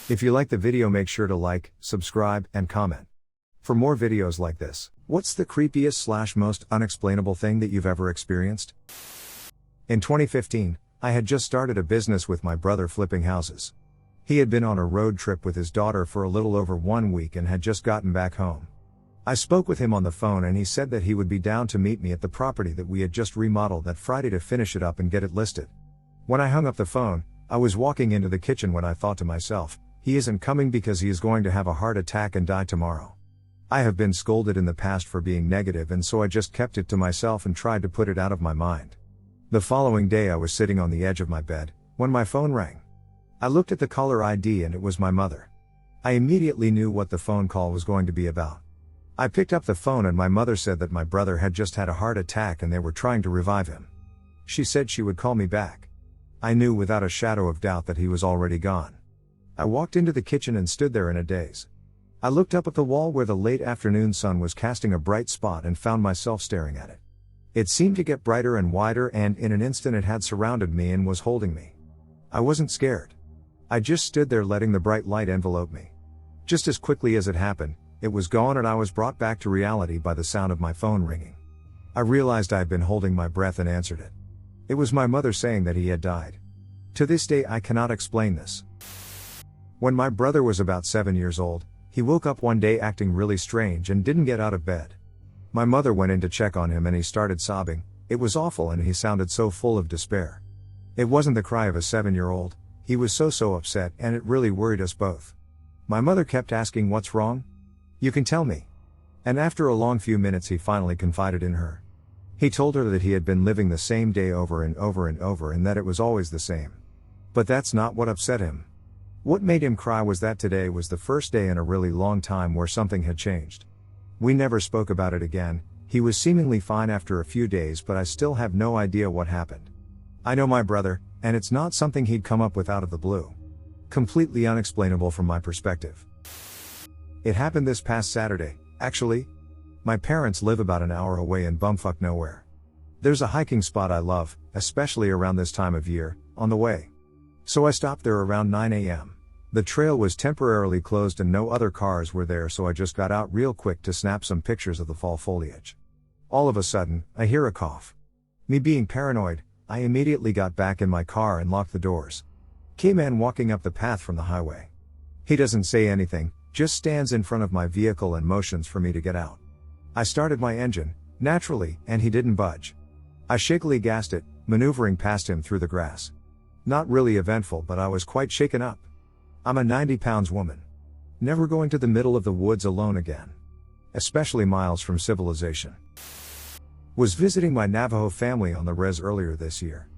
If you like the video, make sure to like, subscribe, and comment. For more videos like this. What's the creepiest / most unexplainable thing that you've ever experienced? In 2015, I had just started a business with my brother flipping houses. He had been on a road trip with his daughter for a little over 1 week and had just gotten back home. I spoke with him on the phone and he said that he would be down to meet me at the property that we had just remodeled that Friday to finish it up and get it listed. When I hung up the phone, I was walking into the kitchen when I thought to myself, he isn't coming because he is going to have a heart attack and die tomorrow. I have been scolded in the past for being negative, and so I just kept it to myself and tried to put it out of my mind. The following day I was sitting on the edge of my bed, when my phone rang. I looked at the caller ID and it was my mother. I immediately knew what the phone call was going to be about. I picked up the phone and my mother said that my brother had just had a heart attack and they were trying to revive him. She said she would call me back. I knew without a shadow of doubt that he was already gone. I walked into the kitchen and stood there in a daze. I looked up at the wall where the late afternoon sun was casting a bright spot and found myself staring at it. It seemed to get brighter and wider, and in an instant it had surrounded me and was holding me. I wasn't scared. I just stood there letting the bright light envelope me. Just as quickly as it happened, it was gone and I was brought back to reality by the sound of my phone ringing. I realized I had been holding my breath and answered it. It was my mother saying that he had died. To this day I cannot explain this. When my brother was about 7 years old, he woke up one day acting really strange and didn't get out of bed. My mother went in to check on him and he started sobbing. It was awful and he sounded so full of despair. It wasn't the cry of a 7-year-old, he was so upset and it really worried us both. My mother kept asking, "What's wrong? You can tell me." And after a long few minutes he finally confided in her. He told her that he had been living the same day over and over and over and that it was always the same. But that's not what upset him. What made him cry was that today was the first day in a really long time where something had changed. We never spoke about it again. He was seemingly fine after a few days, but I still have no idea what happened. I know my brother, and it's not something he'd come up with out of the blue. Completely unexplainable from my perspective. It happened this past Saturday, actually. My parents live about an hour away in bumfuck nowhere. There's a hiking spot I love, especially around this time of year, on the way. So I stopped there around 9 a.m. The trail was temporarily closed and no other cars were there, so I just got out real quick to snap some pictures of the fall foliage. All of a sudden, I hear a cough. Me being paranoid, I immediately got back in my car and locked the doors. K-man walking up the path from the highway. He doesn't say anything, just stands in front of my vehicle and motions for me to get out. I started my engine, naturally, and he didn't budge. I shakily gassed it, maneuvering past him through the grass. Not really eventful, but I was quite shaken up. I'm a 90-pound woman. Never going to the middle of the woods alone again. Especially miles from civilization. Was visiting my Navajo family on the res earlier this year.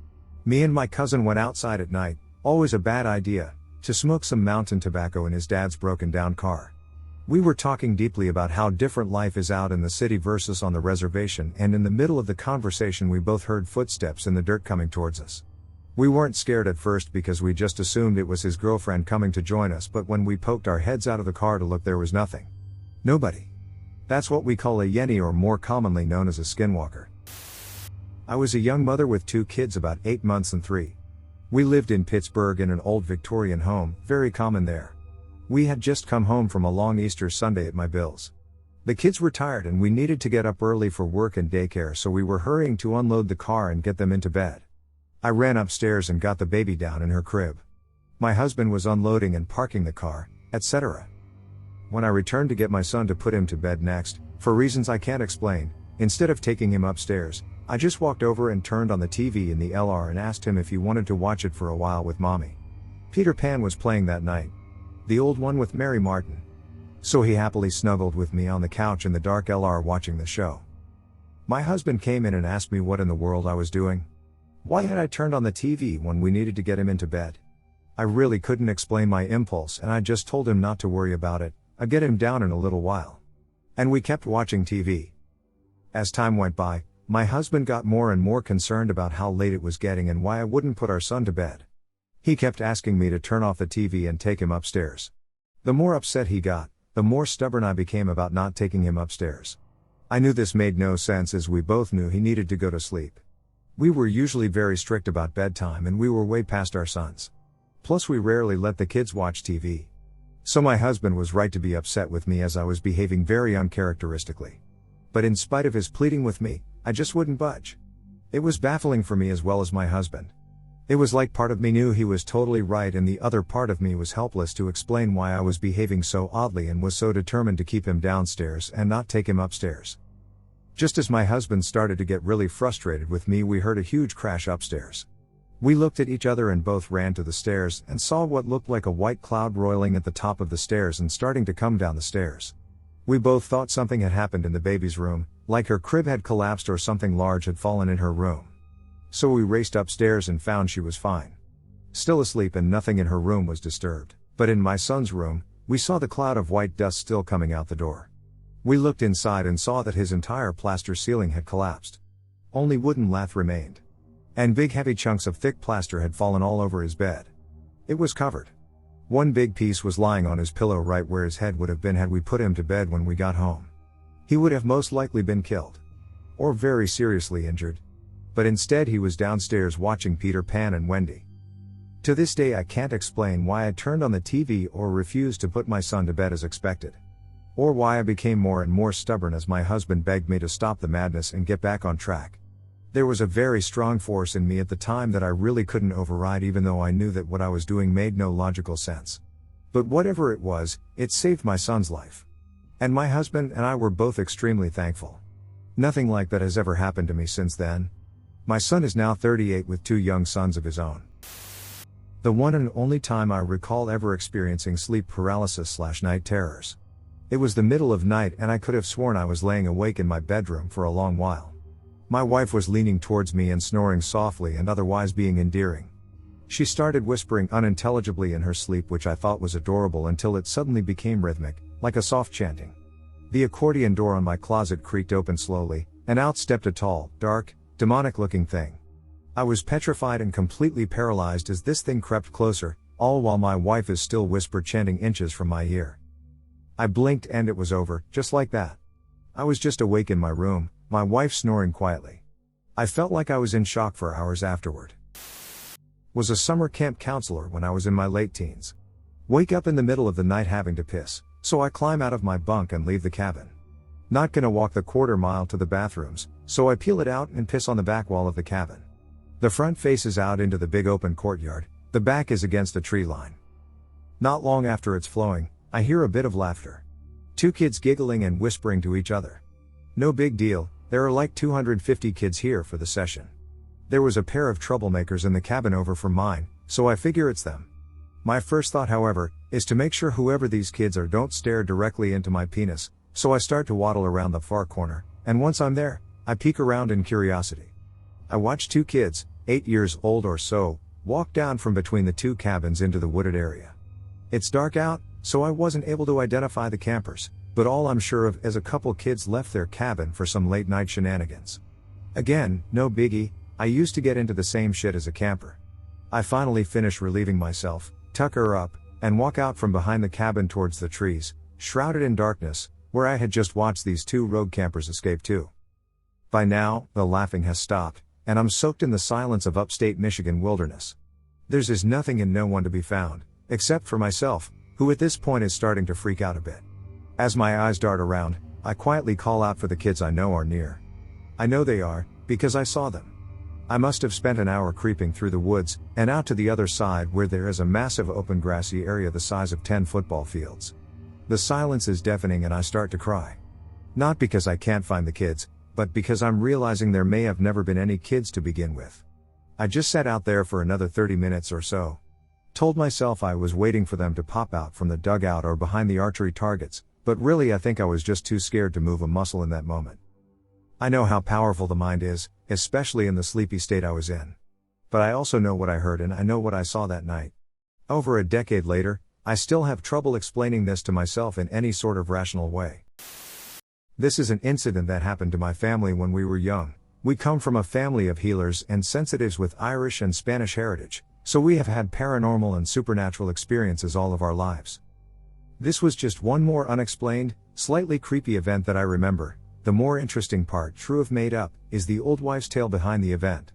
Me and my cousin went outside at night, always a bad idea, to smoke some mountain tobacco in his dad's broken down car. We were talking deeply about how different life is out in the city versus on the reservation, and in the middle of the conversation we both heard footsteps in the dirt coming towards us. We weren't scared at first because we just assumed it was his girlfriend coming to join us, but when we poked our heads out of the car to look, there was nothing. Nobody. That's what we call a yeni, or more commonly known as a skinwalker. I was a young mother with 2 kids about 8 months and 3. We lived in Pittsburgh in an old Victorian home, very common there. We had just come home from a long Easter Sunday at my Bill's. The kids were tired and we needed to get up early for work and daycare, so we were hurrying to unload the car and get them into bed. I ran upstairs and got the baby down in her crib. My husband was unloading and parking the car, etc. When I returned to get my son to put him to bed next, for reasons I can't explain, instead of taking him upstairs, I just walked over and turned on the TV in the LR and asked him if he wanted to watch it for a while with mommy. Peter Pan was playing that night. The old one with Mary Martin. So he happily snuggled with me on the couch in the dark LR watching the show. My husband came in and asked me what in the world I was doing. Why had I turned on the TV when we needed to get him into bed? I really couldn't explain my impulse and I just told him not to worry about it, I'd get him down in a little while. And we kept watching TV. As time went by, my husband got more and more concerned about how late it was getting and why I wouldn't put our son to bed. He kept asking me to turn off the TV and take him upstairs. The more upset he got, the more stubborn I became about not taking him upstairs. I knew this made no sense, as we both knew he needed to go to sleep. We were usually very strict about bedtime and we were way past our sons. Plus we rarely let the kids watch TV. So my husband was right to be upset with me as I was behaving very uncharacteristically. But in spite of his pleading with me, I just wouldn't budge. It was baffling for me as well as my husband. It was like part of me knew he was totally right and the other part of me was helpless to explain why I was behaving so oddly and was so determined to keep him downstairs and not take him upstairs. Just as my husband started to get really frustrated with me, we heard a huge crash upstairs. We looked at each other and both ran to the stairs and saw what looked like a white cloud roiling at the top of the stairs and starting to come down the stairs. We both thought something had happened in the baby's room, like her crib had collapsed or something large had fallen in her room. So we raced upstairs and found she was fine. Still asleep and nothing in her room was disturbed. But in my son's room, we saw the cloud of white dust still coming out the door. We looked inside and saw that his entire plaster ceiling had collapsed. Only wooden lath remained. And big heavy chunks of thick plaster had fallen all over his bed. It was covered. One big piece was lying on his pillow right where his head would have been had we put him to bed when we got home. He would have most likely been killed. Or very seriously injured. But instead he was downstairs watching Peter Pan and Wendy. To this day I can't explain why I turned on the TV or refused to put my son to bed as expected. Or why I became more and more stubborn as my husband begged me to stop the madness and get back on track. There was a very strong force in me at the time that I really couldn't override, even though I knew that what I was doing made no logical sense. But whatever it was, it saved my son's life. And my husband and I were both extremely thankful. Nothing like that has ever happened to me since then. My son is now 38 with 2 young sons of his own. The one and only time I recall ever experiencing sleep paralysis/night terrors. It was the middle of night and I could have sworn I was laying awake in my bedroom for a long while. My wife was leaning towards me and snoring softly and otherwise being endearing. She started whispering unintelligibly in her sleep, which I thought was adorable until it suddenly became rhythmic, like a soft chanting. The accordion door on my closet creaked open slowly, and out stepped a tall, dark, demonic-looking thing. I was petrified and completely paralyzed as this thing crept closer, all while my wife is still whisper chanting inches from my ear. I blinked and it was over, just like that. I was just awake in my room, my wife snoring quietly. I felt like I was in shock for hours afterward. Was a summer camp counselor when I was in my late teens. Wake up in the middle of the night having to piss, so I climb out of my bunk and leave the cabin. Not gonna walk the quarter mile to the bathrooms, so I peel it out and piss on the back wall of the cabin. The front faces out into the big open courtyard, the back is against a tree line. Not long after it's flowing, I hear a bit of laughter. 2 kids giggling and whispering to each other. No big deal, there are like 250 kids here for the session. There was a pair of troublemakers in the cabin over from mine, so I figure it's them. My first thought, however, is to make sure whoever these kids are don't stare directly into my penis, so I start to waddle around the far corner, and once I'm there, I peek around in curiosity. I watch 2 kids, 8 years old or so, walk down from between the 2 cabins into the wooded area. It's dark out, so I wasn't able to identify the campers, but all I'm sure of is a couple kids left their cabin for some late night shenanigans. Again, no biggie, I used to get into the same shit as a camper. I finally finish relieving myself, tuck her up, and walk out from behind the cabin towards the trees, shrouded in darkness, where I had just watched these 2 rogue campers escape too. By now, the laughing has stopped, and I'm soaked in the silence of upstate Michigan wilderness. There's nothing and no one to be found, except for myself, who at this point is starting to freak out a bit. As my eyes dart around, I quietly call out for the kids I know are near. I know they are, because I saw them. I must have spent an hour creeping through the woods, and out to the other side where there is a massive open grassy area the size of 10 football fields. The silence is deafening and I start to cry. Not because I can't find the kids, but because I'm realizing there may have never been any kids to begin with. I just sat out there for another 30 minutes or so. Told myself I was waiting for them to pop out from the dugout or behind the archery targets, but really I think I was just too scared to move a muscle in that moment. I know how powerful the mind is, especially in the sleepy state I was in. But I also know what I heard and I know what I saw that night. Over a decade later, I still have trouble explaining this to myself in any sort of rational way. This is an incident that happened to my family when we were young. We come from a family of healers and sensitives with Irish and Spanish heritage, so we have had paranormal and supernatural experiences all of our lives. This was just one more unexplained, slightly creepy event that I remember. The more interesting part, true if made up, is the old wives' tale behind the event.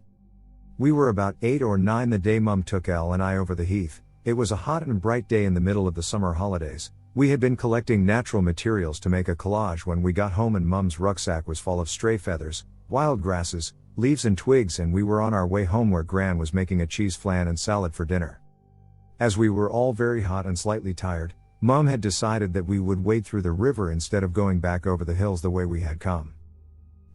We were about 8 or 9 the day Mum took Elle and I over the heath. It was a hot and bright day in the middle of the summer holidays. We had been collecting natural materials to make a collage when we got home, and Mum's rucksack was full of stray feathers, wild grasses, leaves and twigs, and we were on our way home where Gran was making a cheese flan and salad for dinner. As we were all very hot and slightly tired, Mum had decided that we would wade through the river instead of going back over the hills the way we had come.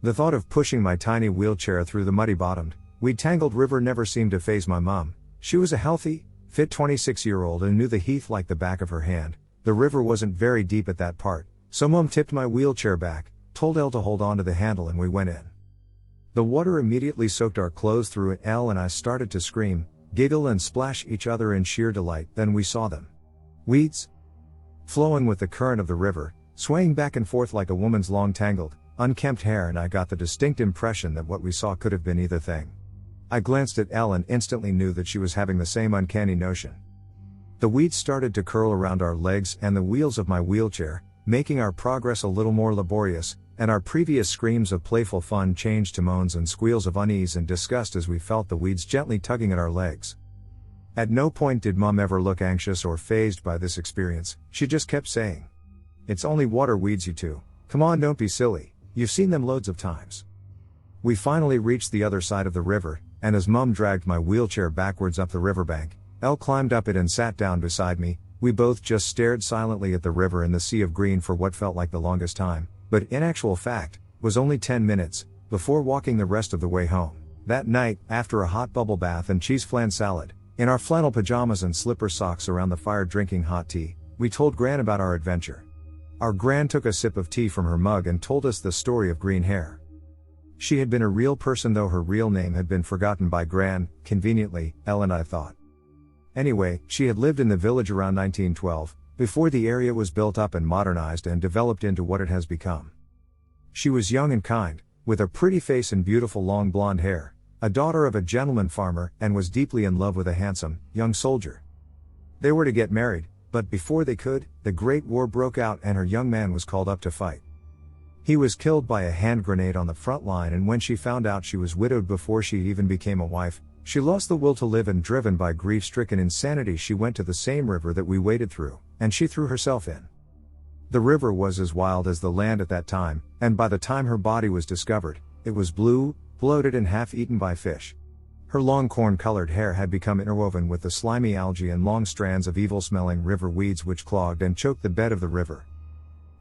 The thought of pushing my tiny wheelchair through the muddy-bottomed, weed-tangled river never seemed to faze my mum. She was a healthy, fit 26-year-old and knew the heath like the back of her hand. The river wasn't very deep at that part, so Mum tipped my wheelchair back, told Elle to hold on to the handle, and we went in. The water immediately soaked our clothes through it. Elle and I started to scream, giggle and splash each other in sheer delight. Then we saw them. Weeds. Flowing with the current of the river, swaying back and forth like a woman's long tangled, unkempt hair, and I got the distinct impression that what we saw could have been either thing. I glanced at Elle and instantly knew that she was having the same uncanny notion. The weeds started to curl around our legs and the wheels of my wheelchair, making our progress a little more laborious, and our previous screams of playful fun changed to moans and squeals of unease and disgust as we felt the weeds gently tugging at our legs. At no point did Mum ever look anxious or fazed by this experience. She just kept saying, "It's only water weeds, you two. Come on, don't be silly. You've seen them loads of times." We finally reached the other side of the river, and as Mum dragged my wheelchair backwards up the riverbank, Elle climbed up it and sat down beside me. We both just stared silently at the river and the sea of green for what felt like the longest time, but in actual fact, was only 10 minutes, before walking the rest of the way home. That night, after a hot bubble bath and cheese flan salad, in our flannel pajamas and slipper socks around the fire drinking hot tea, we told Gran about our adventure. Our Gran took a sip of tea from her mug and told us the story of green hair. She had been a real person, though her real name had been forgotten by Gran, conveniently, Elle and I thought. Anyway, she had lived in the village around 1912, before the area was built up and modernized and developed into what it has become. She was young and kind, with a pretty face and beautiful long blonde hair, a daughter of a gentleman farmer, and was deeply in love with a handsome, young soldier. They were to get married, but before they could, the Great War broke out and her young man was called up to fight. He was killed by a hand grenade on the front line, and when she found out she was widowed before she even became a wife, she lost the will to live, and driven by grief-stricken insanity, she went to the same river that we waded through, and she threw herself in. The river was as wild as the land at that time, and by the time her body was discovered, it was blue, bloated and half-eaten by fish. Her long corn-colored hair had become interwoven with the slimy algae and long strands of evil-smelling river weeds which clogged and choked the bed of the river.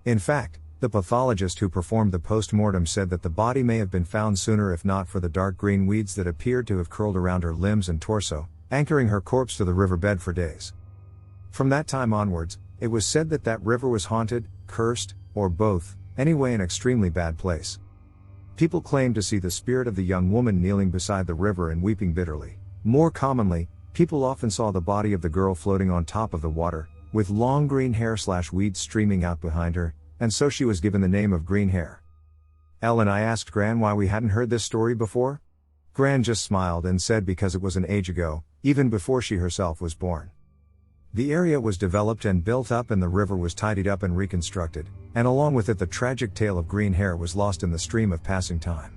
In fact, the pathologist who performed the post-mortem said that the body may have been found sooner if not for the dark green weeds that appeared to have curled around her limbs and torso, anchoring her corpse to the riverbed for days. From that time onwards, it was said that that river was haunted, cursed, or both, anyway an extremely bad place. People claimed to see the spirit of the young woman kneeling beside the river and weeping bitterly. More commonly, people often saw the body of the girl floating on top of the water, with long green hair/weeds streaming out behind her, and so she was given the name of Green Hair. Elle and I asked Gran why we hadn't heard this story before. Gran just smiled and said because it was an age ago, even before she herself was born. The area was developed and built up, and the river was tidied up and reconstructed, and along with it the tragic tale of Green Hair was lost in the stream of passing time.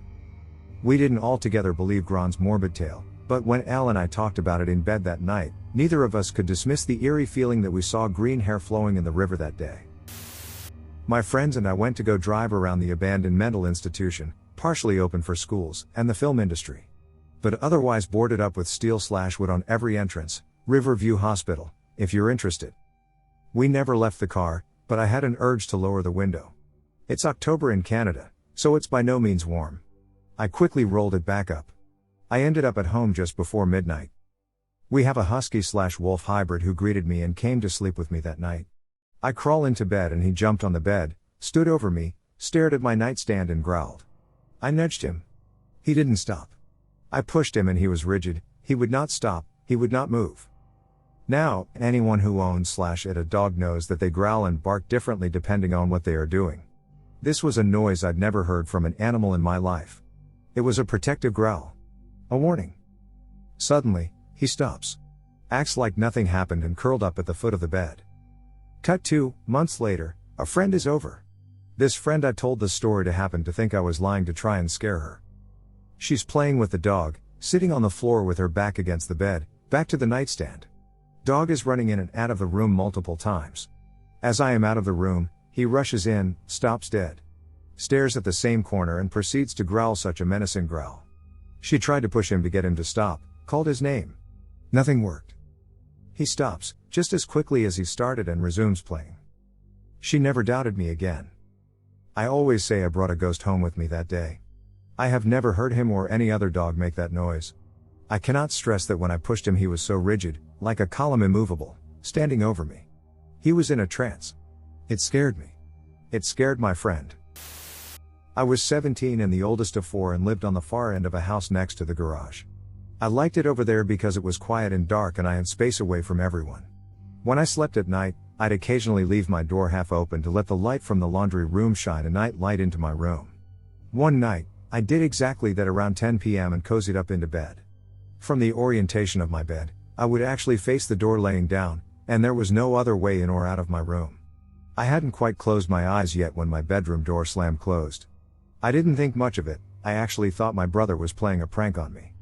We didn't altogether believe Gran's morbid tale, but when Elle and I talked about it in bed that night, neither of us could dismiss the eerie feeling that we saw green hair flowing in the river that day. My friends and I went to go drive around the abandoned mental institution, partially open for schools and the film industry, but otherwise boarded up with steel/wood on every entrance. Riverview Hospital, if you're interested. We never left the car, but I had an urge to lower the window. It's October in Canada, so it's by no means warm. I quickly rolled it back up. I ended up at home just before midnight. We have a husky/wolf hybrid who greeted me and came to sleep with me that night. I crawl into bed and he jumped on the bed, stood over me, stared at my nightstand and growled. I nudged him. He didn't stop. I pushed him and he was rigid. He would not stop, he would not move. Now, anyone who owns/a dog knows that they growl and bark differently depending on what they are doing. This was a noise I'd never heard from an animal in my life. It was a protective growl. A warning. Suddenly, he stops. Acts like nothing happened and curled up at the foot of the bed. Cut 2 months later, a friend is over. This friend I told the story to happened to think I was lying to try and scare her. She's playing with the dog, Sitting on the floor with her back against the bed, back to the nightstand. Dog is running in and out of the room multiple times. As I am out of the room, he rushes in, stops dead. Stares at the same corner and proceeds to growl such a menacing growl. She tried to push him to get him to stop, called his name. Nothing worked. He stops, just as quickly as he started and resumes playing. She never doubted me again. I always say I brought a ghost home with me that day. I have never heard him or any other dog make that noise. I cannot stress that when I pushed him he was so rigid, like a column immovable, standing over me. He was in a trance. It scared me. It scared my friend. I was 17 and the oldest of 4 and lived on the far end of a house next to the garage. I liked it over there because it was quiet and dark and I had space away from everyone. When I slept at night, I'd occasionally leave my door half open to let the light from the laundry room shine a night light into my room. One night, I did exactly that around 10 p.m. and cozied up into bed. From the orientation of my bed, I would actually face the door laying down, and there was no other way in or out of my room. I hadn't quite closed my eyes yet when my bedroom door slammed closed. I didn't think much of it, I actually thought my brother was playing a prank on me.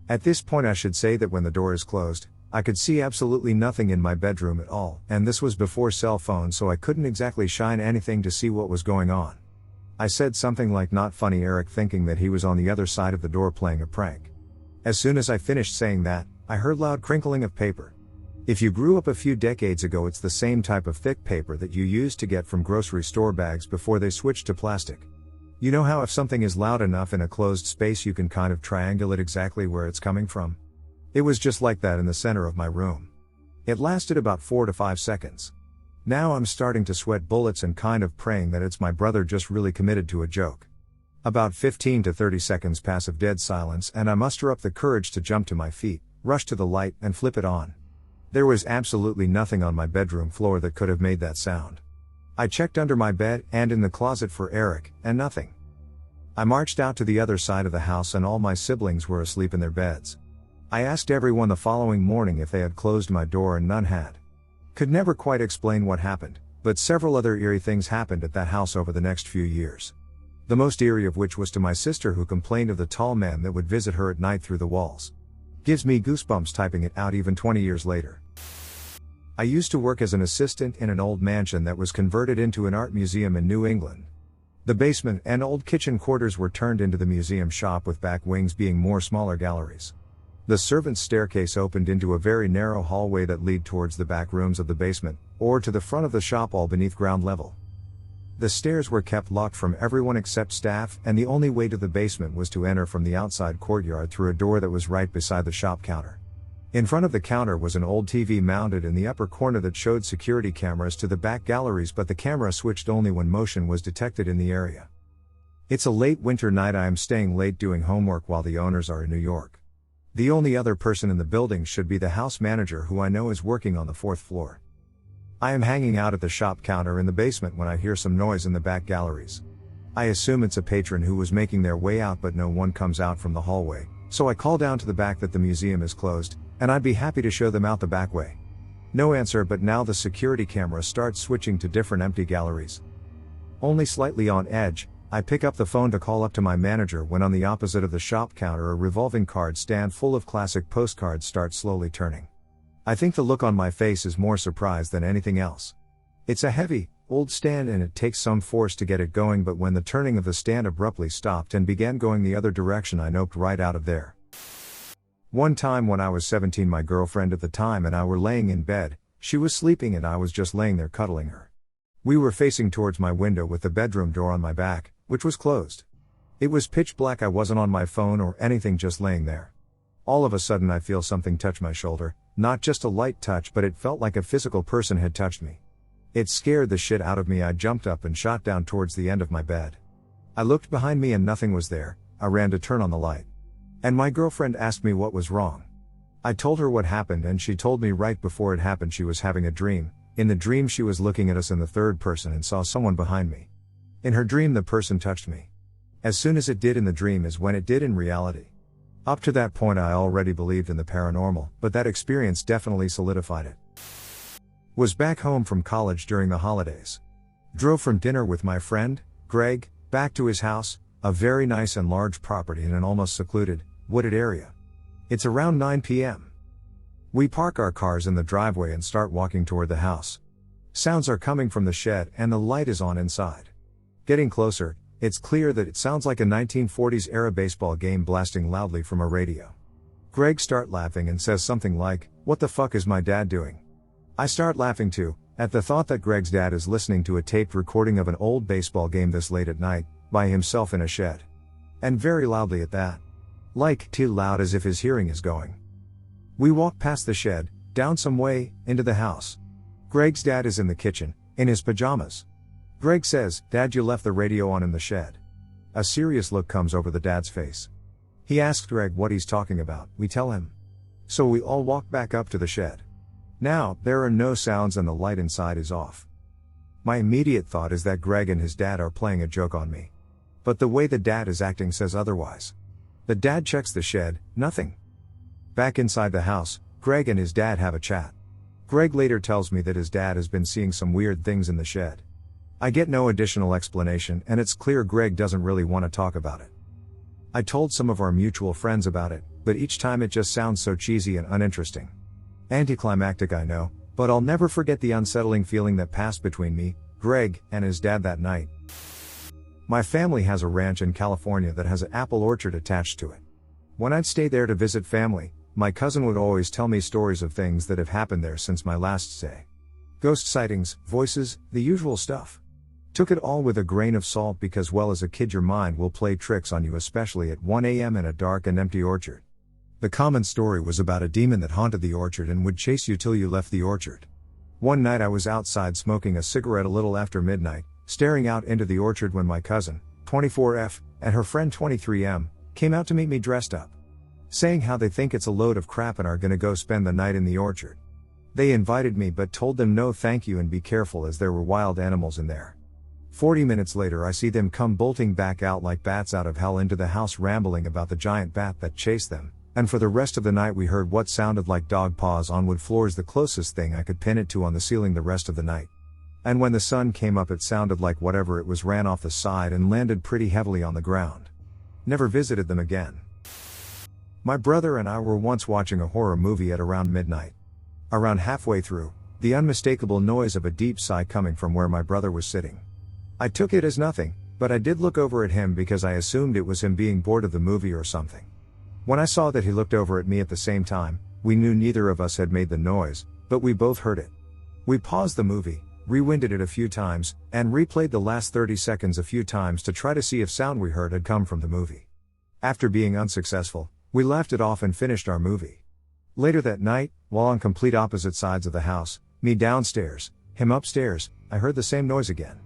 At this point I should say that when the door is closed, I could see absolutely nothing in my bedroom at all, and this was before cell phones so I couldn't exactly shine anything to see what was going on. I said something like "not funny Eric," thinking that he was on the other side of the door playing a prank. As soon as I finished saying that, I heard loud crinkling of paper. If you grew up a few decades ago, it's the same type of thick paper that you used to get from grocery store bags before they switched to plastic. You know how if something is loud enough in a closed space you can kind of triangulate exactly where it's coming from? It was just like that in the center of my room. It lasted about 4 to 5 seconds. Now I'm starting to sweat bullets and kind of praying that it's my brother just really committed to a joke. About 15 to 30 seconds pass of dead silence and I muster up the courage to jump to my feet, rush to the light and flip it on. There was absolutely nothing on my bedroom floor that could have made that sound. I checked under my bed and in the closet for Eric, and nothing. I marched out to the other side of the house and all my siblings were asleep in their beds. I asked everyone the following morning if they had closed my door and none had. Could never quite explain what happened, but several other eerie things happened at that house over the next few years. The most eerie of which was to my sister, who complained of the tall man that would visit her at night through the walls. Gives me goosebumps typing it out even 20 years later. I used to work as an assistant in an old mansion that was converted into an art museum in New England. The basement and old kitchen quarters were turned into the museum shop, with back wings being more smaller galleries. The servants' staircase opened into a very narrow hallway that led towards the back rooms of the basement, or to the front of the shop, all beneath ground level. The stairs were kept locked from everyone except staff, and the only way to the basement was to enter from the outside courtyard through a door that was right beside the shop counter. In front of the counter was an old TV mounted in the upper corner that showed security cameras to the back galleries, but the camera switched only when motion was detected in the area. It's a late winter night. I am staying late doing homework while the owners are in New York. The only other person in the building should be the house manager, who I know is working on the 4th floor. I am hanging out at the shop counter in the basement when I hear some noise in the back galleries. I assume it's a patron who was making their way out, but no one comes out from the hallway, so I call down to the back that the museum is closed, and I'd be happy to show them out the back way. No answer, but now the security camera starts switching to different empty galleries. Only slightly on edge, I pick up the phone to call up to my manager when on the opposite of the shop counter a revolving card stand full of classic postcards starts slowly turning. I think the look on my face is more surprise than anything else. It's a heavy, old stand and it takes some force to get it going, but when the turning of the stand abruptly stopped and began going the other direction, I noped right out of there. One time when I was 17, my girlfriend at the time and I were laying in bed. She was sleeping and I was just laying there cuddling her. We were facing towards my window with the bedroom door on my back, which was closed. It was pitch black. I wasn't on my phone or anything, just laying there. All of a sudden I feel something touch my shoulder, not just a light touch, but it felt like a physical person had touched me. It scared the shit out of me. I jumped up and shot down towards the end of my bed. I looked behind me and nothing was there. I ran to turn on the light. And my girlfriend asked me what was wrong. I told her what happened and she told me right before it happened she was having a dream. In the dream she was looking at us in the third person and saw someone behind me. In her dream the person touched me. As soon as it did in the dream is when it did in reality. Up to that point I already believed in the paranormal, but that experience definitely solidified it. Was back home from college during the holidays. Drove from dinner with my friend, Greg, back to his house, a very nice and large property in an almost secluded, wooded area. It's around 9 p.m. We park our cars in the driveway and start walking toward the house. Sounds are coming from the shed and the light is on inside. Getting closer, it's clear that it sounds like a 1940s era baseball game blasting loudly from a radio. Greg starts laughing and says something like, "What the fuck is my dad doing?" I start laughing too, at the thought that Greg's dad is listening to a taped recording of an old baseball game this late at night, by himself in a shed. And very loudly at that. Like, too loud as if his hearing is going. We walk past the shed, down some way, into the house. Greg's dad is in the kitchen, in his pajamas. Greg says, "Dad, you left the radio on in the shed." A serious look comes over the dad's face. He asks Greg what he's talking about, we tell him. So we all walk back up to the shed. Now, there are no sounds and the light inside is off. My immediate thought is that Greg and his dad are playing a joke on me. But the way the dad is acting says otherwise. The dad checks the shed, nothing. Back inside the house, Greg and his dad have a chat. Greg later tells me that his dad has been seeing some weird things in the shed. I get no additional explanation and it's clear Greg doesn't really want to talk about it. I told some of our mutual friends about it, but each time it just sounds so cheesy and uninteresting. Anticlimactic, I know, but I'll never forget the unsettling feeling that passed between me, Greg, and his dad that night. My family has a ranch in California that has an apple orchard attached to it. When I'd stay there to visit family, my cousin would always tell me stories of things that have happened there since my last stay. Ghost sightings, voices, the usual stuff. Took it all with a grain of salt because well as a kid your mind will play tricks on you, especially at 1 a.m. in a dark and empty orchard. The common story was about a demon that haunted the orchard and would chase you till you left the orchard. One night I was outside smoking a cigarette a little after midnight, staring out into the orchard when my cousin, 24F, and her friend 23M, came out to meet me dressed up. Saying how they think it's a load of crap and are gonna go spend the night in the orchard. They invited me but told them no thank you and be careful as there were wild animals in there. 40 minutes later I see them come bolting back out like bats out of hell into the house rambling about the giant bat that chased them, and for the rest of the night we heard what sounded like dog paws on wood floors, the closest thing I could pin it to on the ceiling the rest of the night. And when the sun came up it sounded like whatever it was ran off the side and landed pretty heavily on the ground. Never visited them again. My brother and I were once watching a horror movie at around midnight. Around halfway through, the unmistakable noise of a deep sigh coming from where my brother was sitting. I took it as nothing, but I did look over at him because I assumed it was him being bored of the movie or something. When I saw that he looked over at me at the same time, we knew neither of us had made the noise, but we both heard it. We paused the movie, rewinded it a few times, and replayed the last 30 seconds a few times to try to see if sound we heard had come from the movie. After being unsuccessful, we laughed it off and finished our movie. Later that night, while on complete opposite sides of the house, me downstairs, him upstairs, I heard the same noise again.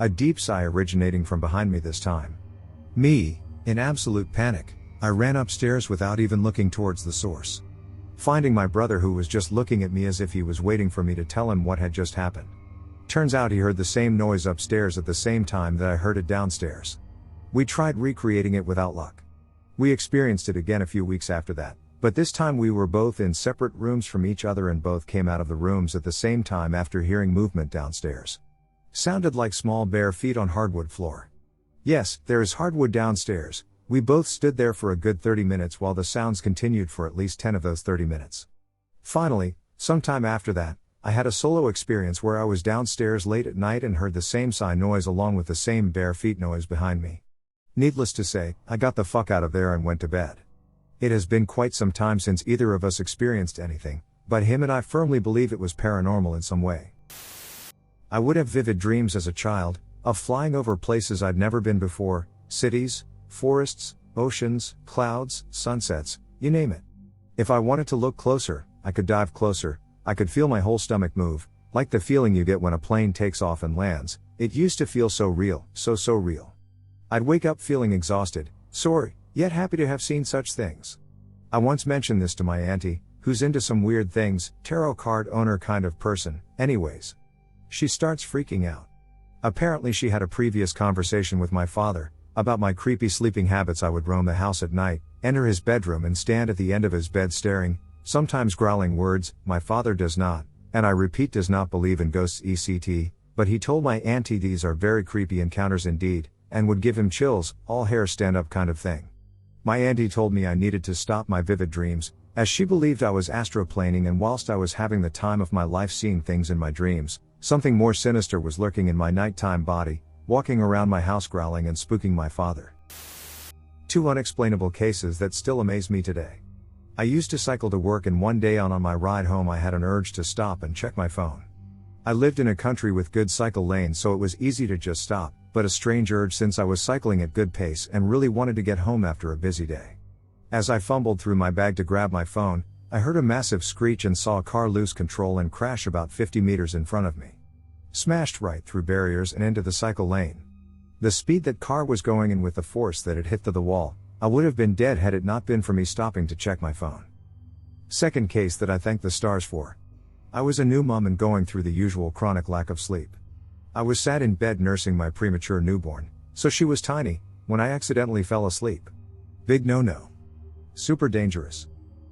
A deep sigh originating from behind me this time. Me, in absolute panic, I ran upstairs without even looking towards the source. Finding my brother who was just looking at me as if he was waiting for me to tell him what had just happened. Turns out he heard the same noise upstairs at the same time that I heard it downstairs. We tried recreating it without luck. We experienced it again a few weeks after that, but this time we were both in separate rooms from each other and both came out of the rooms at the same time after hearing movement downstairs. Sounded like small bare feet on hardwood floor. Yes, there is hardwood downstairs. We both stood there for a good 30 minutes while the sounds continued for at least 10 of those 30 minutes. Finally, sometime after that, I had a solo experience where I was downstairs late at night and heard the same sigh noise along with the same bare feet noise behind me. Needless to say, I got the fuck out of there and went to bed. It has been quite some time since either of us experienced anything, but him and I firmly believe it was paranormal in some way. I would have vivid dreams as a child, of flying over places I'd never been before, cities, forests, oceans, clouds, sunsets, you name it. If I wanted to look closer, I could dive closer, I could feel my whole stomach move, like the feeling you get when a plane takes off and lands. It used to feel so real, so real. I'd wake up feeling exhausted, sore, yet happy to have seen such things. I once mentioned this to my auntie, who's into some weird things, tarot card owner kind of person, anyways. She starts freaking out. Apparently she had a previous conversation with my father, about my creepy sleeping habits. I would roam the house at night, enter his bedroom and stand at the end of his bed staring, sometimes growling words. My father does not, and I repeat does not believe in ghosts etc., but he told my auntie these are very creepy encounters indeed, and would give him chills, all hair stand up kind of thing. My auntie told me I needed to stop my vivid dreams, as she believed I was astroplaning, and whilst I was having the time of my life seeing things in my dreams, something more sinister was lurking in my nighttime body, walking around my house growling and spooking my father. 2 unexplainable cases that still amaze me today. I used to cycle to work, and one day on my ride home I had an urge to stop and check my phone. I lived in a country with good cycle lanes, so it was easy to just stop, but a strange urge since I was cycling at good pace and really wanted to get home after a busy day. As I fumbled through my bag to grab my phone, I heard a massive screech and saw a car lose control and crash about 50 meters in front of me. Smashed right through barriers and into the cycle lane. The speed that car was going and with the force that it hit to the wall, I would have been dead had it not been for me stopping to check my phone. Second case that I thank the stars for. I was a new mom and going through the usual chronic lack of sleep. I was sat in bed nursing my premature newborn, so she was tiny, when I accidentally fell asleep. Big no-no. Super dangerous.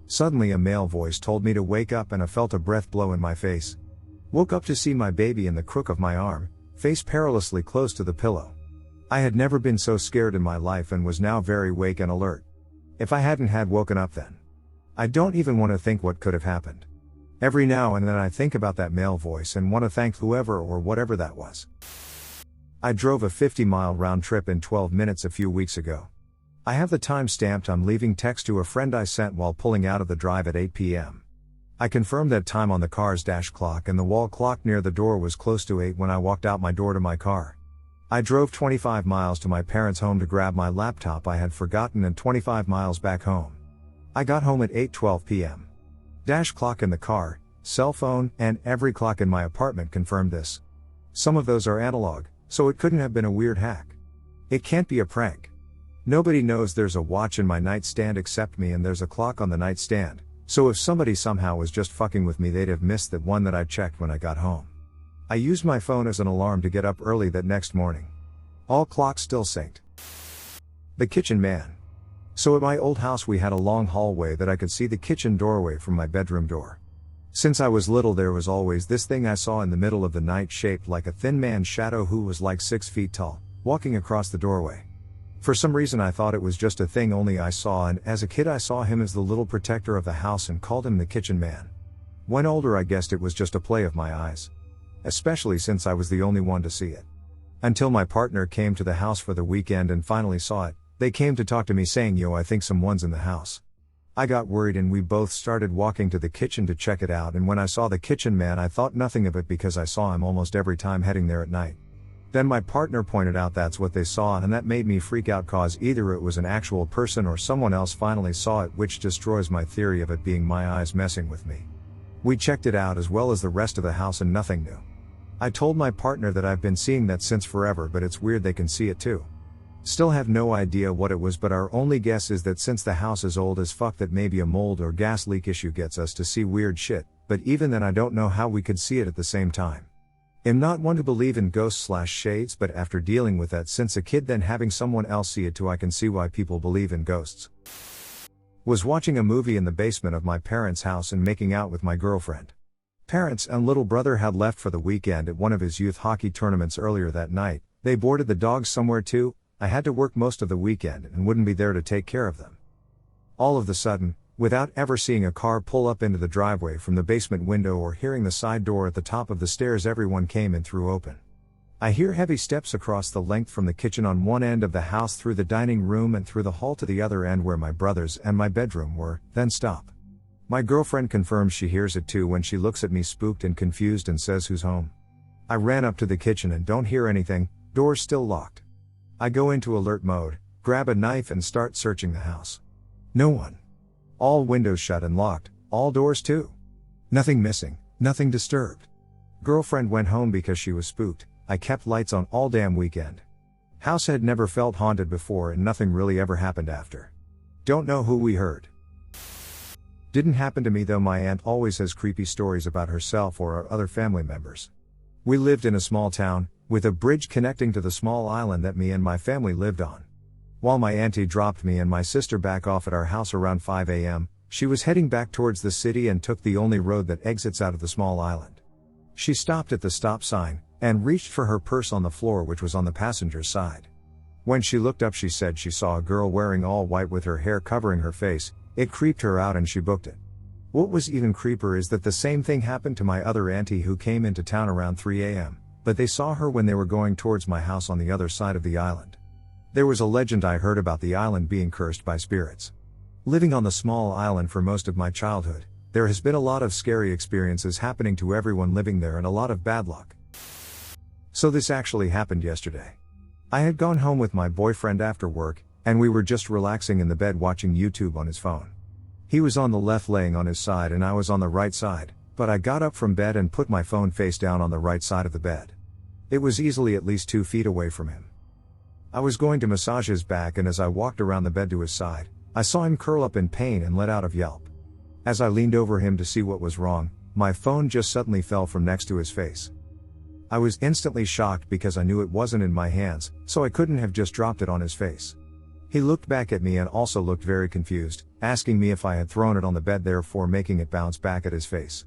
Suddenly a male voice told me to wake up, and I felt a breath blow in my face. Woke up to see my baby in the crook of my arm, face perilously close to the pillow. I had never been so scared in my life and was now very awake and alert. If I hadn't had woken up then, I don't even want to think what could have happened. Every now and then I think about that male voice and want to thank whoever or whatever that was. I drove a 50-mile round trip in 12 minutes a few weeks ago. I have the time stamped. I'm leaving text to a friend I sent while pulling out of the drive at 8 p.m. I confirmed that time on the car's dash clock, and the wall clock near the door was close to 8 when I walked out my door to my car. I drove 25 miles to my parents' home to grab my laptop I had forgotten, and 25 miles back home. I got home at 8:12 p.m. Dash clock in the car, cell phone, and every clock in my apartment confirmed this. Some of those are analog, so it couldn't have been a weird hack. It can't be a prank. Nobody knows there's a watch in my nightstand except me, and there's a clock on the nightstand, so if somebody somehow was just fucking with me, they'd have missed that one that I checked when I got home. I used my phone as an alarm to get up early that next morning. All clocks still synced. The kitchen man. So at my old house we had a long hallway that I could see the kitchen doorway from my bedroom door. Since I was little, there was always this thing I saw in the middle of the night shaped like a thin man's shadow who was like 6 feet tall, walking across the doorway. For some reason I thought it was just a thing only I saw, and as a kid I saw him as the little protector of the house and called him the kitchen man. When older I guessed it was just a play of my eyes. Especially since I was the only one to see it. Until my partner came to the house for the weekend and finally saw it. They came to talk to me saying, "Yo, I think someone's in the house." I got worried and we both started walking to the kitchen to check it out, and when I saw the kitchen man I thought nothing of it because I saw him almost every time heading there at night. Then my partner pointed out that's what they saw, and that made me freak out, cause either it was an actual person or someone else finally saw it, which destroys my theory of it being my eyes messing with me. We checked it out as well as the rest of the house and nothing new. I told my partner that I've been seeing that since forever, but it's weird they can see it too. Still have no idea what it was, but our only guess is that since the house is old as fuck that maybe a mold or gas leak issue gets us to see weird shit, but even then I don't know how we could see it at the same time. I'm not one to believe in ghosts/shades, but after dealing with that since a kid then having someone else see it too, I can see why people believe in ghosts. Was watching a movie in the basement of my parents' house and making out with my girlfriend. Parents and little brother had left for the weekend at one of his youth hockey tournaments earlier that night. They boarded the dogs somewhere too. I had to work most of the weekend and wouldn't be there to take care of them. All of the sudden, without ever seeing a car pull up into the driveway from the basement window or hearing the side door at the top of the stairs everyone came and threw open. I hear heavy steps across the length from the kitchen on one end of the house through the dining room and through the hall to the other end where my brothers and my bedroom were, then stop. My girlfriend confirms she hears it too when she looks at me spooked and confused and says, "Who's home?" I ran up to the kitchen and don't hear anything, doors still locked. I go into alert mode, grab a knife and start searching the house. No one. All windows shut and locked, all doors too. Nothing missing, nothing disturbed. Girlfriend went home because she was spooked. I kept lights on all damn weekend. House had never felt haunted before and nothing really ever happened after. Don't know who we heard. Didn't happen to me though. My aunt always has creepy stories about herself or our other family members. We lived in a small town, with a bridge connecting to the small island that me and my family lived on. While my auntie dropped me and my sister back off at our house around 5 a.m., she was heading back towards the city and took the only road that exits out of the small island. She stopped at the stop sign, and reached for her purse on the floor which was on the passenger's side. When she looked up she said she saw a girl wearing all white with her hair covering her face. It creeped her out and she booked it. What was even creepier is that the same thing happened to my other auntie who came into town around 3 a.m., but they saw her when they were going towards my house on the other side of the island. There was a legend I heard about the island being cursed by spirits. Living on the small island for most of my childhood, there has been a lot of scary experiences happening to everyone living there and a lot of bad luck. So this actually happened yesterday. I had gone home with my boyfriend after work, and we were just relaxing in the bed watching YouTube on his phone. He was on the left laying on his side and I was on the right side, but I got up from bed and put my phone face down on the right side of the bed. It was easily at least 2 feet away from him. I was going to massage his back, and as I walked around the bed to his side, I saw him curl up in pain and let out a yelp. As I leaned over him to see what was wrong, my phone just suddenly fell from next to his face. I was instantly shocked because I knew it wasn't in my hands, so I couldn't have just dropped it on his face. He looked back at me and also looked very confused, asking me if I had thrown it on the bed, therefore making it bounce back at his face.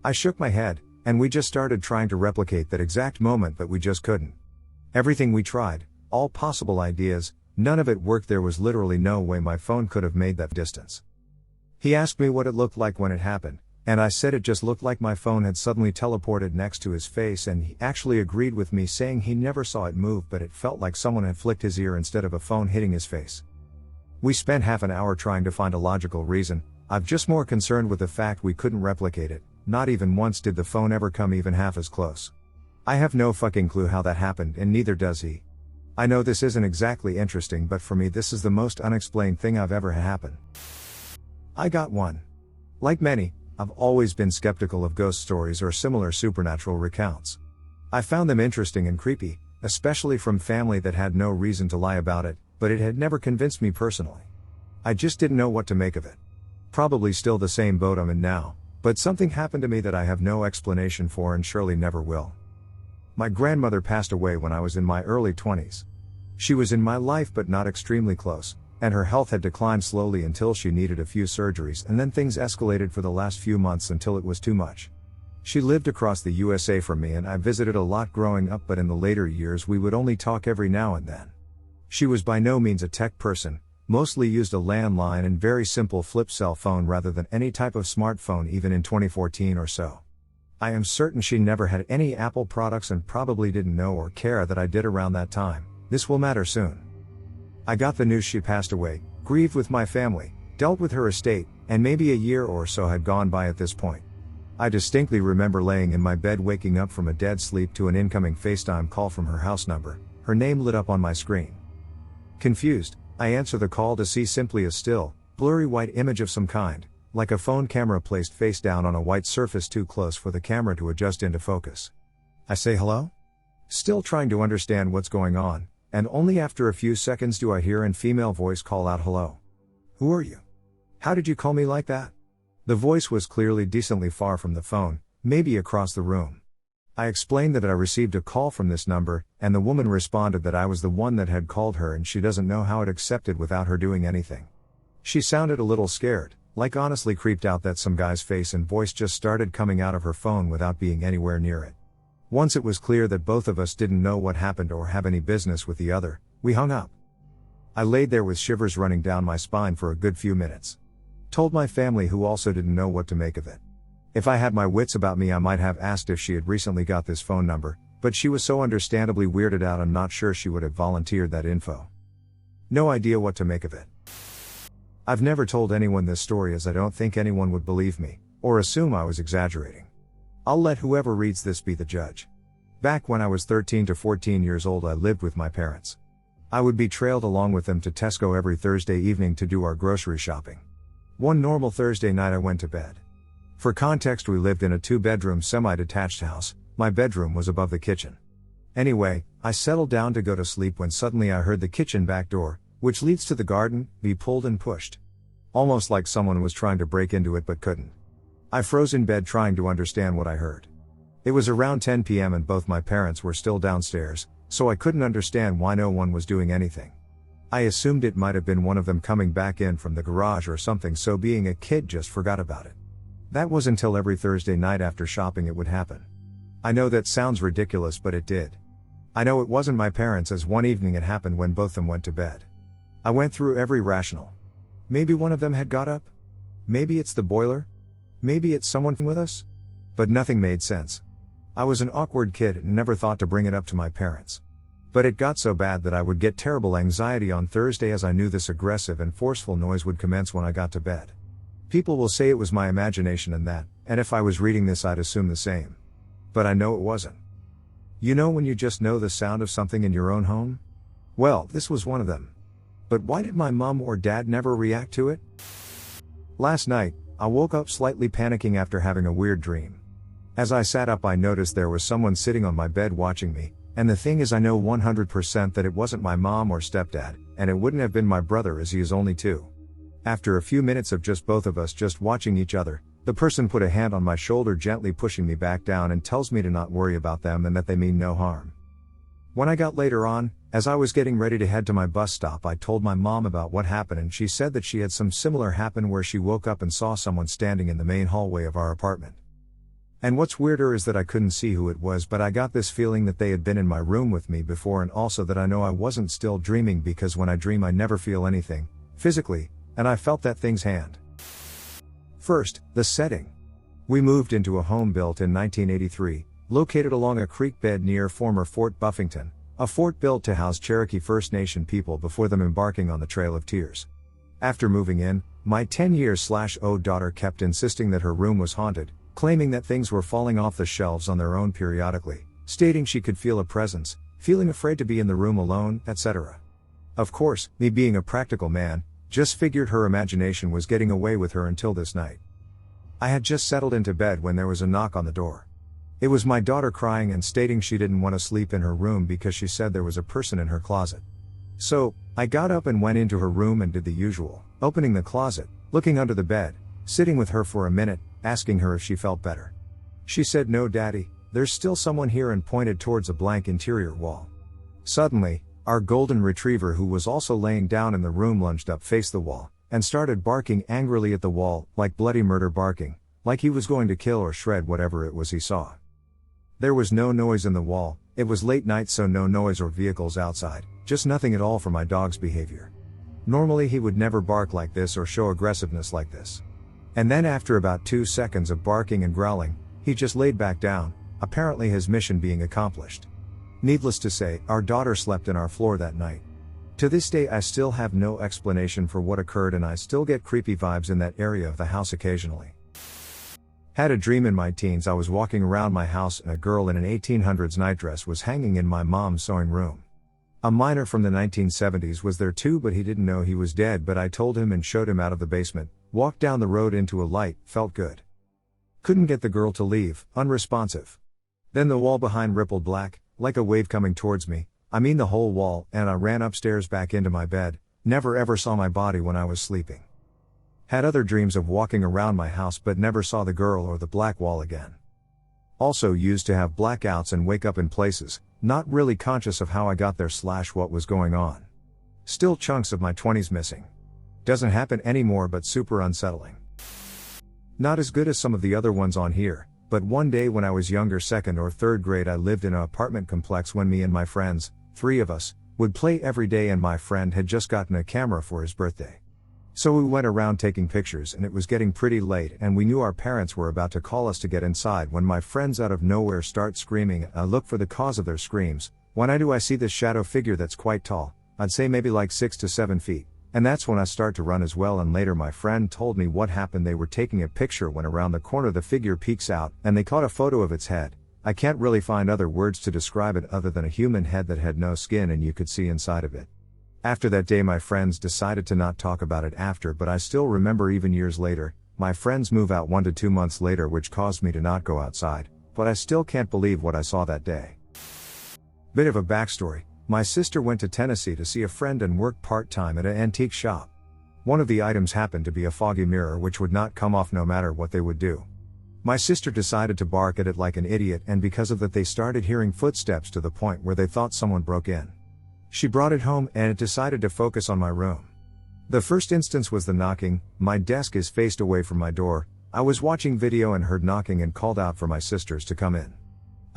I shook my head, and we just started trying to replicate that exact moment, but we just couldn't. Everything we tried, all possible ideas, none of it worked. There was literally no way my phone could have made that distance. He asked me what it looked like when it happened, and I said it just looked like my phone had suddenly teleported next to his face, and he actually agreed with me, saying he never saw it move, but it felt like someone had flicked his ear instead of a phone hitting his face. We spent half an hour trying to find a logical reason. I'm just more concerned with the fact we couldn't replicate it. Not even once did the phone ever come even half as close. I have no fucking clue how that happened, and neither does he. I know this isn't exactly interesting, but for me this is the most unexplained thing I've ever had happen. I got one. Like many, I've always been skeptical of ghost stories or similar supernatural recounts. I found them interesting and creepy, especially from family that had no reason to lie about it, but it had never convinced me personally. I just didn't know what to make of it. Probably still the same boat I'm in now, but something happened to me that I have no explanation for and surely never will. My grandmother passed away when I was in my early 20s. She was in my life but not extremely close, and her health had declined slowly until she needed a few surgeries, and then things escalated for the last few months until it was too much. She lived across the USA from me and I visited a lot growing up, but in the later years we would only talk every now and then. She was by no means a tech person, mostly used a landline and very simple flip cell phone rather than any type of smartphone even in 2014 or so. I am certain she never had any Apple products and probably didn't know or care that I did around that time. This will matter soon. I got the news she passed away, grieved with my family, dealt with her estate, and maybe a year or so had gone by at this point. I distinctly remember laying in my bed waking up from a dead sleep to an incoming FaceTime call from her house number, her name lit up on my screen. Confused, I answer the call to see simply a still, blurry white image of some kind, like a phone camera placed face down on a white surface too close for the camera to adjust into focus. I say hello? Still trying to understand what's going on, and only after a few seconds do I hear a female voice call out hello. Who are you? How did you call me like that? The voice was clearly decently far from the phone, maybe across the room. I explained that I received a call from this number, and the woman responded that I was the one that had called her and she doesn't know how it accepted without her doing anything. She sounded a little scared, like honestly creeped out that some guy's face and voice just started coming out of her phone without being anywhere near it. Once it was clear that both of us didn't know what happened or have any business with the other, we hung up. I laid there with shivers running down my spine for a good few minutes. Told my family, who also didn't know what to make of it. If I had my wits about me I might have asked if she had recently got this phone number, but she was so understandably weirded out I'm not sure she would have volunteered that info. No idea what to make of it. I've never told anyone this story as I don't think anyone would believe me, or assume I was exaggerating. I'll let whoever reads this be the judge. Back when I was 13 to 14 years old I lived with my parents. I would be trailed along with them to Tesco every Thursday evening to do our grocery shopping. One normal Thursday night I went to bed. For context, we lived in a 2-bedroom semi-detached house. My bedroom was above the kitchen. Anyway, I settled down to go to sleep when suddenly I heard the kitchen back door, which leads to the garden, be pulled and pushed. Almost like someone was trying to break into it but couldn't. I froze in bed trying to understand what I heard. It was around 10 p.m. and both my parents were still downstairs, so I couldn't understand why no one was doing anything. I assumed it might have been one of them coming back in from the garage or something, so being a kid just forgot about it. That was until every Thursday night after shopping it would happen. I know that sounds ridiculous, but it did. I know it wasn't my parents, as one evening it happened when both of them went to bed. I went through every rational. Maybe one of them had got up? Maybe it's the boiler? Maybe it's someone with us? But nothing made sense. I was an awkward kid and never thought to bring it up to my parents. But it got so bad that I would get terrible anxiety on Thursday, as I knew this aggressive and forceful noise would commence when I got to bed. People will say it was my imagination and if I was reading this I'd assume the same. But I know it wasn't. You know when you just know the sound of something in your own home? Well, this was one of them. But why did my mom or dad never react to it? Last night, I woke up slightly panicking after having a weird dream. As I sat up I noticed there was someone sitting on my bed watching me, and the thing is I know 100% that it wasn't my mom or stepdad, and it wouldn't have been my brother as he is only 2. After a few minutes of just both of us just watching each other, the person put a hand on my shoulder, gently pushing me back down, and tells me to not worry about them and that they mean no harm. When I got later on, as I was getting ready to head to my bus stop, I told my mom about what happened, and she said that she had some similar happen where she woke up and saw someone standing in the main hallway of our apartment. And what's weirder is that I couldn't see who it was, but I got this feeling that they had been in my room with me before, and also that I know I wasn't still dreaming, because when I dream I never feel anything, physically, and I felt that thing's hand. First, the setting. We moved into a home built in 1983, located along a creek bed near former Fort Buffington, a fort built to house Cherokee First Nation people before them embarking on the Trail of Tears. After moving in, my 10-year-old daughter kept insisting that her room was haunted, claiming that things were falling off the shelves on their own periodically, stating she could feel a presence, feeling afraid to be in the room alone, etc. Of course, me being a practical man, just figured her imagination was getting away with her until this night. I had just settled into bed when there was a knock on the door. It was my daughter crying and stating she didn't want to sleep in her room because she said there was a person in her closet. So, I got up and went into her room and did the usual, opening the closet, looking under the bed, sitting with her for a minute, asking her if she felt better. She said, "No, Daddy, there's still someone here," and pointed towards a blank interior wall. Suddenly, our golden retriever, who was also laying down in the room, lunged up, faced the wall, and started barking angrily at the wall, like bloody murder barking, like he was going to kill or shred whatever it was he saw. There was no noise in the wall. It was late night, so no noise or vehicles outside, just nothing at all for my dog's behavior. Normally he would never bark like this or show aggressiveness like this. And then after about 2 seconds of barking and growling, he just laid back down, apparently his mission being accomplished. Needless to say, our daughter slept in our floor that night. To this day I still have no explanation for what occurred, and I still get creepy vibes in that area of the house occasionally. Had a dream in my teens. I was walking around my house and a girl in an 1800s nightdress was hanging in my mom's sewing room. A miner from the 1970s was there too, but he didn't know he was dead, but I told him and showed him out of the basement, walked down the road into a light, felt good. Couldn't get the girl to leave, unresponsive. Then the wall behind rippled black, like a wave coming towards me, I mean the whole wall, and I ran upstairs back into my bed, never ever saw my body when I was sleeping. Had other dreams of walking around my house but never saw the girl or the black wall again. Also used to have blackouts and wake up in places, not really conscious of how I got there / what was going on. Still chunks of my 20s missing. Doesn't happen anymore, but super unsettling. Not as good as some of the other ones on here, but one day when I was younger, 2nd or 3rd grade, I lived in an apartment complex when me and my friends, 3 of us, would play every day, and my friend had just gotten a camera for his birthday. So we went around taking pictures, and it was getting pretty late and we knew our parents were about to call us to get inside when my friends out of nowhere start screaming. I look for the cause of their screams. When I do, I see this shadow figure that's quite tall, I'd say maybe like 6 to 7 feet, and that's when I start to run as well. And later my friend told me what happened. They were taking a picture when around the corner the figure peeks out and they caught a photo of its head. I can't really find other words to describe it other than a human head that had no skin and you could see inside of it. After that day my friends decided to not talk about it after, but I still remember even years later. My friends move out 1 to 2 months later, which caused me to not go outside, but I still can't believe what I saw that day. Bit of a backstory. My sister went to Tennessee to see a friend and worked part-time at an antique shop. One of the items happened to be a foggy mirror which would not come off no matter what they would do. My sister decided to bark at it like an idiot, and because of that they started hearing footsteps to the point where they thought someone broke in. She brought it home and it decided to focus on my room. The first instance was the knocking. My desk is faced away from my door. I was watching video and heard knocking and called out for my sisters to come in.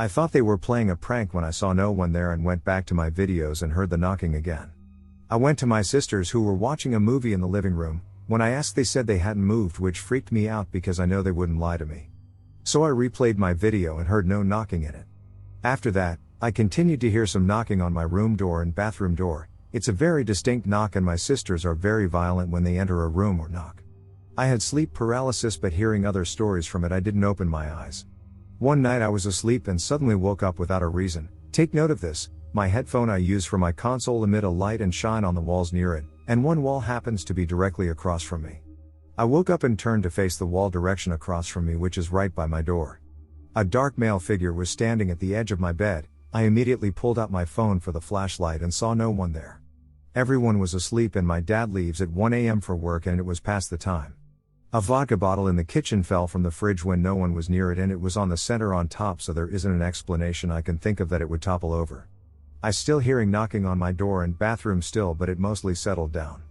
I thought they were playing a prank when I saw no one there and went back to my videos and heard the knocking again. I went to my sisters who were watching a movie in the living room. When I asked, they said they hadn't moved, which freaked me out because I know they wouldn't lie to me. So I replayed my video and heard no knocking in it. After that, I continued to hear some knocking on my room door and bathroom door. It's a very distinct knock and my sisters are very violent when they enter a room or knock. I had sleep paralysis, but hearing other stories from it, I didn't open my eyes. One night I was asleep and suddenly woke up without a reason. Take note of this: my headphone I use for my console emit a light and shine on the walls near it, and one wall happens to be directly across from me. I woke up and turned to face the wall direction across from me, which is right by my door. A dark male figure was standing at the edge of my bed. I immediately pulled out my phone for the flashlight and saw no one there. Everyone was asleep and my dad leaves at 1 a.m. for work and it was past the time. A vodka bottle in the kitchen fell from the fridge when no one was near it, and it was on the center on top, so there isn't an explanation I can think of that it would topple over. I still hearing knocking on my door and bathroom still, but it mostly settled down.